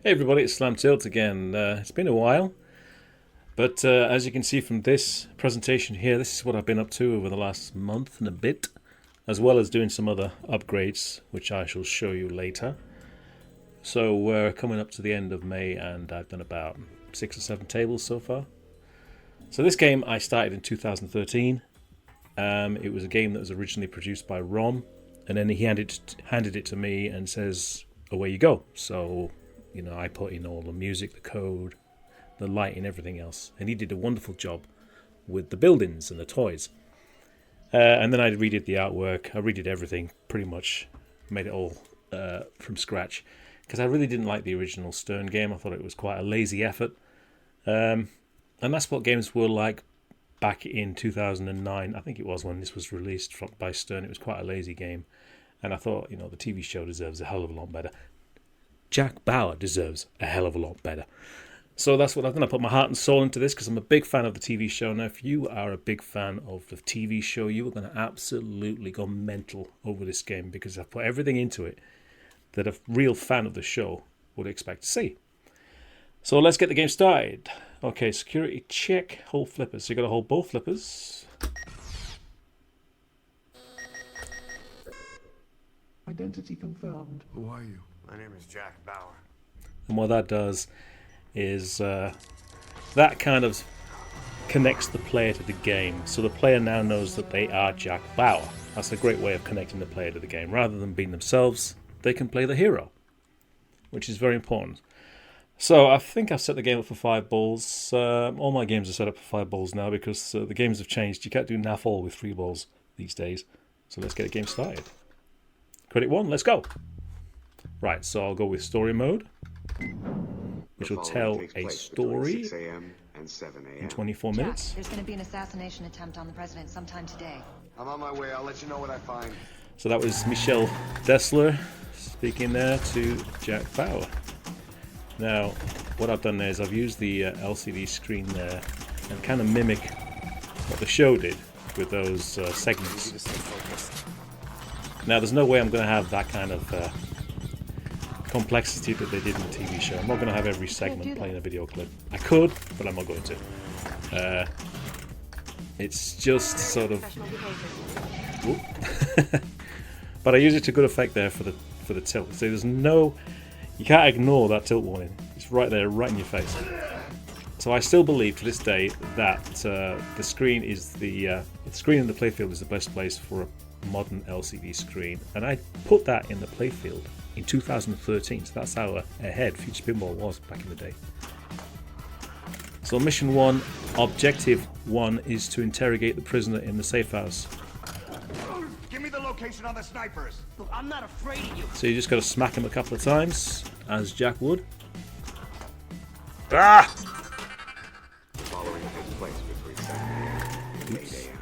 Hey everybody, it's Slam Tilt again. It's been a while, but as you can see from this presentation here, this is what I've been up to over the last month and a bit, as well as doing some other upgrades, which I shall show you later. So we're coming up to the end of May, and I've done about 6 or 7 tables so far. So this game I started in 2013. It was a game that was originally produced by Rom, and then he handed it to me and says, away you go. So, you know, I put in all the music, the code, the lighting, everything else. And he did a wonderful job with the buildings and the toys. And then I redid the artwork. I redid everything, pretty much. Made it all from scratch. Because I really didn't like the original Stern game. I thought it was quite a lazy effort. And that's what games were like back in 2009. I think it was when this was released by Stern. It was quite a lazy game. And I thought, you know, the TV show deserves a hell of a lot better. Jack Bauer deserves a hell of a lot better. So that's what I'm going to put my heart and soul into this, because I'm a big fan of the TV show. Now, if you are a big fan of the TV show, you are going to absolutely go mental over this game, because I've put everything into it that a real fan of the show would expect to see. So let's get the game started. Okay, security check, hold flippers. So you've got to hold both flippers. Identity confirmed. Who are you? My name is Jack Bauer. And what that does is that kind of connects the player to the game. So the player now knows that they are Jack Bauer. That's a great way of connecting the player to the game. Rather than being themselves, they can play the hero, which is very important. So I think I've set the game up for 5 balls. All my games are set up for 5 balls now, because the games have changed. You can't do naff all with 3 balls these days. So let's get the game started. Credit 1, let's go. Right, so I'll go with story mode, which will tell a story 6 a.m. and 7 a.m. in 24 minutes. There's going to be an assassination attempt on the president sometime today. I'm on my way. I'll let you know what I find. So that was Michelle Dessler speaking there to Jack Bauer. Now, what I've done there is I've used the LCD screen there and kind of mimic what the show did with those segments. Now, there's no way I'm going to have that kind of complexity that they did in the TV show. I'm not going to have every segment playing a video clip. I could, but I'm not going to. It's just sort of... But I use it to good effect there for the tilt. So there's no... You can't ignore that tilt warning. It's right there, right in your face. So I still believe to this day that the screen is the screen in the playfield is the best place for a modern LCD screen, and I put that in the playfield in 2013. So that's how ahead Future Pinball was back in the day. So mission 1, objective 1 is to interrogate the prisoner in the safe house. Give me the location on the snipers. Look, I'm not afraid of you. So you just got to smack him a couple of times, as Jack would. Ah! The following takes place between 7 a.m. and 8 a.m.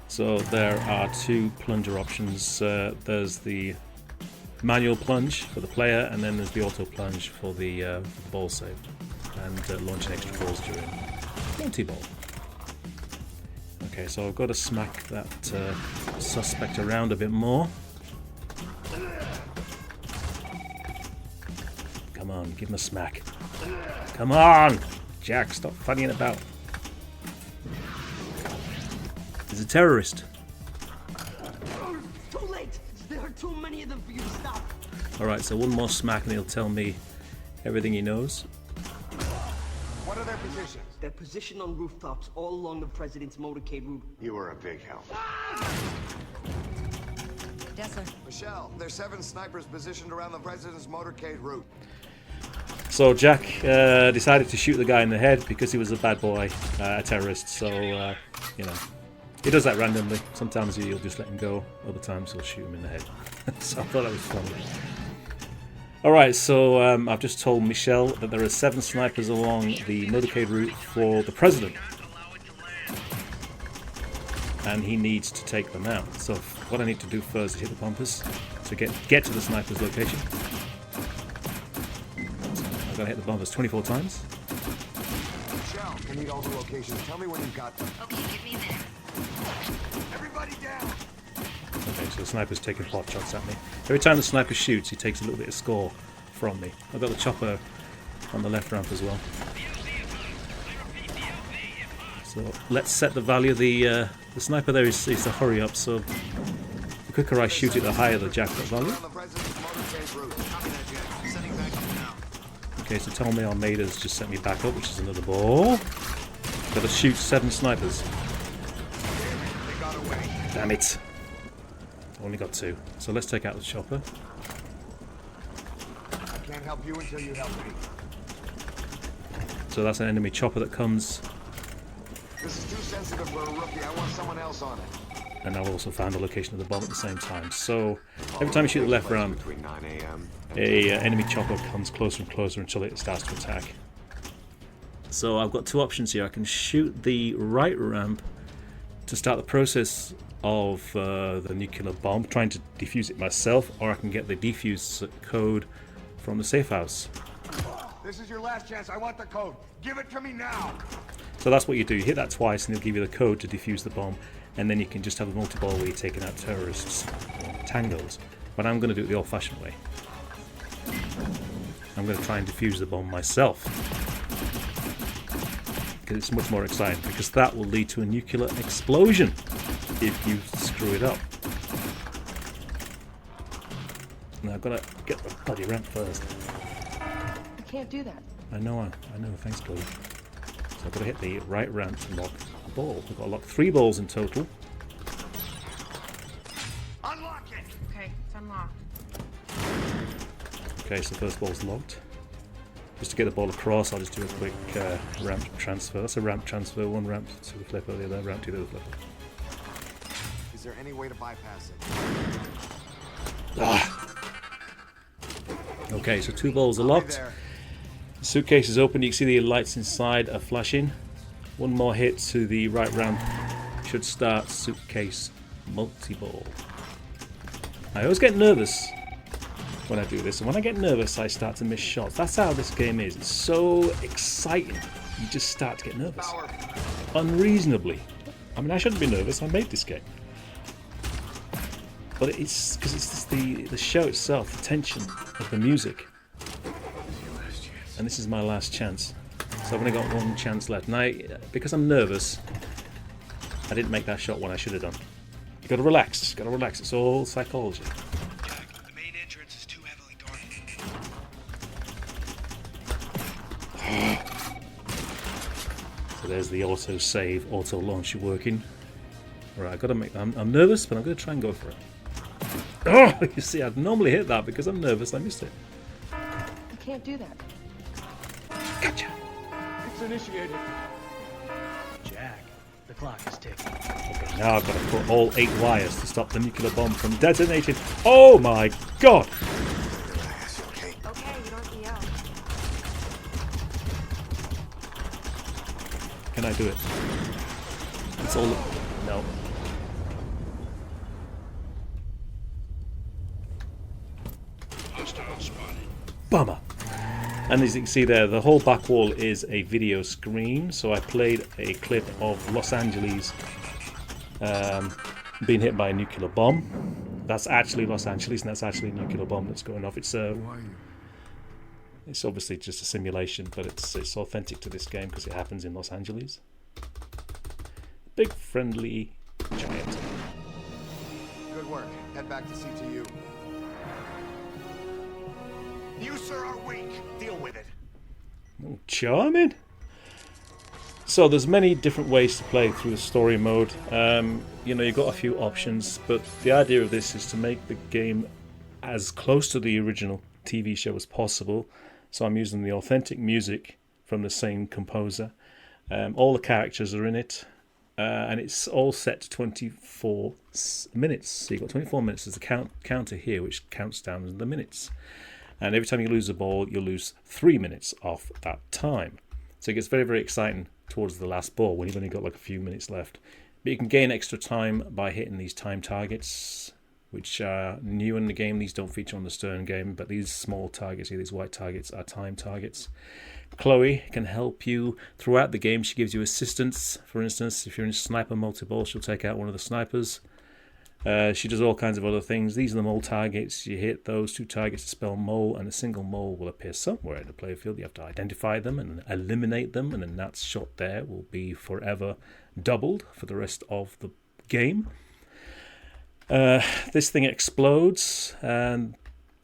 So there are 2 plunger options. There's the manual plunge for the player, and then there's the auto plunge for the ball save, and launching extra balls during multi-ball. Okay, so I've got to smack that suspect around a bit more. Come on, give him a smack. Come on! Jack, stop funnying about. He's a terrorist. Too late. There are too many of them for you to stop. Alright, so one more smack and he'll tell me everything he knows. What are their positions? They're positioned on rooftops all along the president's motorcade route. You were a big help. Dessler. Michelle, there's 7 snipers positioned around the president's motorcade route. So Jack decided to shoot the guy in the head because he was a bad boy, a terrorist. So, you know, he does that randomly. Sometimes he'll just let him go. Other times he'll shoot him in the head. So I thought that was funny. Alright, so I've just told Michelle that there are 7 snipers along the motorcade route for the president. And he needs to take them out. So what I need to do first is hit the bumpers to get to the sniper's location. I've got to hit the bumpers 24 times. Michelle, I need all the locations. Tell me when you've got them. Okay, give me a minute. Everybody down! Okay, so the sniper's taking pot shots at me. Every time the sniper shoots, he takes a little bit of score from me. I've got the chopper on the left ramp as well. So let's set the value. The sniper there is to hurry up, so the quicker I shoot it, the higher the jackpot value. Okay, so tell me Almeida's just sent me back up, which is another ball. Got to shoot 7 snipers. Damn it. Only got 2. So let's take out the chopper. I can't help you until you help me. So that's an enemy chopper that comes. This is too sensitive for a rookie. I want someone else on it. And I've also found the location of the bomb at the same time. So every time you shoot the left ramp, Between 9 a.m. and a enemy chopper comes closer and closer until it starts to attack. So I've got 2 options here. I can shoot the right ramp to start the process of the nuclear bomb, trying to defuse it myself, or I can get the defuse code from the safe house. This is your last chance. I want the code. Give it to me now. So that's what you do. You hit that twice and it'll give you the code to defuse the bomb, and then you can just have a multi-ball where you're taking out terrorists or tangos. But I'm going to do it the old-fashioned way. I'm going to try and defuse the bomb myself, because it's much more exciting, because that will lead to a nuclear explosion if you screw it up. Now I've got to get the bloody ramp first. You can't do that. I know, thanks Chloe. So I've got to hit the right ramp to lock a ball. We've got to lock 3 balls in total. Unlock it. Okay, it's unlocked. Okay, so the first ball's locked. Just to get the ball across, I'll just do a quick ramp transfer. That's a ramp transfer, 1 ramp to the flipper, the other ramp to the other flipper. Is there any way to bypass it? Ah. Okay, so 2 balls are locked. The suitcase is open. You can see the lights inside are flashing. 1 more hit to the right ramp should start suitcase multi-ball. I always get nervous when I do this, and when I get nervous I start to miss shots. That's how this game is. It's so exciting. You just start to get nervous. Unreasonably. I mean, I shouldn't be nervous. I made this game. But it's because it's just the show itself, the tension of the music. And this is my last chance. So I've only got 1 chance left. Now, because I'm nervous, I didn't make that shot when I should have done. You gotta relax. Gotta relax. It's all psychology. Jack, the main entrance is too heavily guarded. So there's the auto save, auto launch working. Alright, I gotta make. I'm nervous, but I'm gonna try and go for it. Oh, you see, I'd normally hit that because I'm nervous. I missed it. You can't do that. Gotcha. It's initiated. Jack, the clock is ticking. Okay, now I've got to put all 8 wires to stop the nuclear bomb from detonating. Oh my god! Okay. Okay, you don't yell. Can I do it? It's all. No. Bummer. And as you can see there, the whole back wall is a video screen. So I played a clip of Los Angeles being hit by a nuclear bomb. That's actually Los Angeles, and that's actually a nuclear bomb that's going off. It's obviously just a simulation, but it's authentic to this game because it happens in Los Angeles. Big friendly giant. Good work. Head back to CTU. You, sir, are weak. Deal with it. Oh, charming. So there's many different ways to play through the story mode. You know, you've got a few options, but the idea of this is to make the game as close to the original TV show as possible. So I'm using the authentic music from the same composer. All the characters are in it, and it's all set to 24 minutes. So you've got 24 minutes as the counter here, which counts down the minutes. And every time you lose a ball, you'll lose 3 minutes off that time. So it gets very, very exciting towards the last ball when you've only got like a few minutes left. But you can gain extra time by hitting these time targets, which are new in the game. These don't feature on the Stern game, but these small targets here, these white targets, are time targets. Chloe can help you throughout the game. She gives you assistance. For instance, if you're in sniper multi-ball, she'll take out one of the snipers. She does all kinds of other things. These are the mole targets. You hit those 2 targets to spell mole, and a single mole will appear somewhere in the playfield. You have to identify them and eliminate them, and then that shot there will be forever doubled for the rest of the game. This thing explodes, and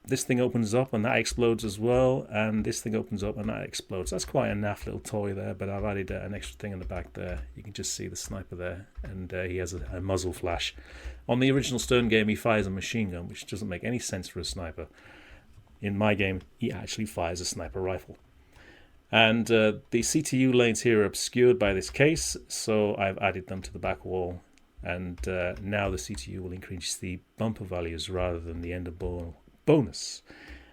this thing opens up, and that explodes as well, and this thing opens up, and that explodes. That's quite a naff little toy there, but I've added an extra thing in the back there. You can just see the sniper there, and he has a muzzle flash. On the original Stern game, he fires a machine gun, which doesn't make any sense for a sniper. In my game, he actually fires a sniper rifle. And the CTU lanes here are obscured by this case, so I've added them to the back wall. And now the CTU will increase the bumper values rather than the end of ball bonus.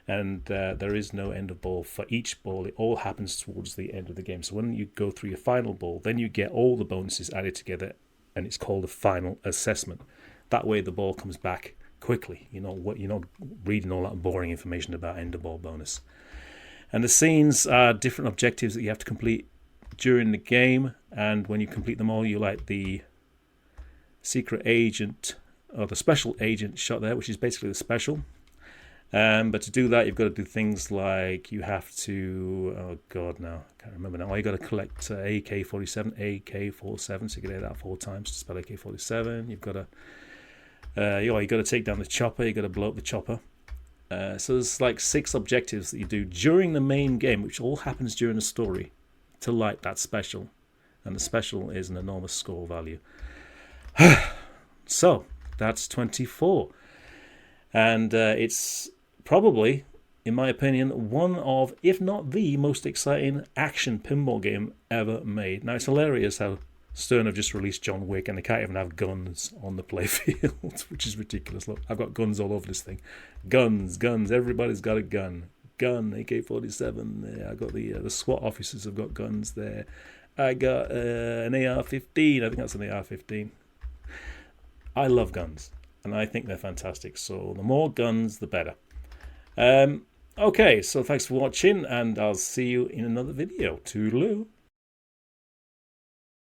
And there is no end of ball for each ball. It all happens towards the end of the game. So when you go through your final ball, then you get all the bonuses added together, and it's called a final assessment. That way the ball comes back quickly. You're not reading all that boring information about end of ball bonus. And the scenes are different objectives that you have to complete during the game. And when you complete them all, you like the secret agent or the special agent shot there, which is basically the special. But to do that, you've got to do things like you have to, oh god, now I can't remember now. You've got to collect AK-47, AK-47, so you can hit that 4 times to spell AK-47. You've got to, you got to take down the chopper. You've got to blow up the chopper. So there's like 6 objectives that you do during the main game, which all happens during the story, to light that special. And the special is an enormous score value. So that's 24, and it's probably, in my opinion, one of, if not the most exciting action pinball game ever made. Now, it's hilarious how Stern have just released John Wick and they can't even have guns on the playfield, which is ridiculous. Look, I've got guns all over this thing. Guns, everybody's got a gun. Gun, AK-47. I got the SWAT officers have got guns there. I got an AR-15. I think that's an AR-15. I love guns, and I think they're fantastic. So the more guns, the better. Okay, so thanks for watching, and I'll see you in another video. Toodaloo.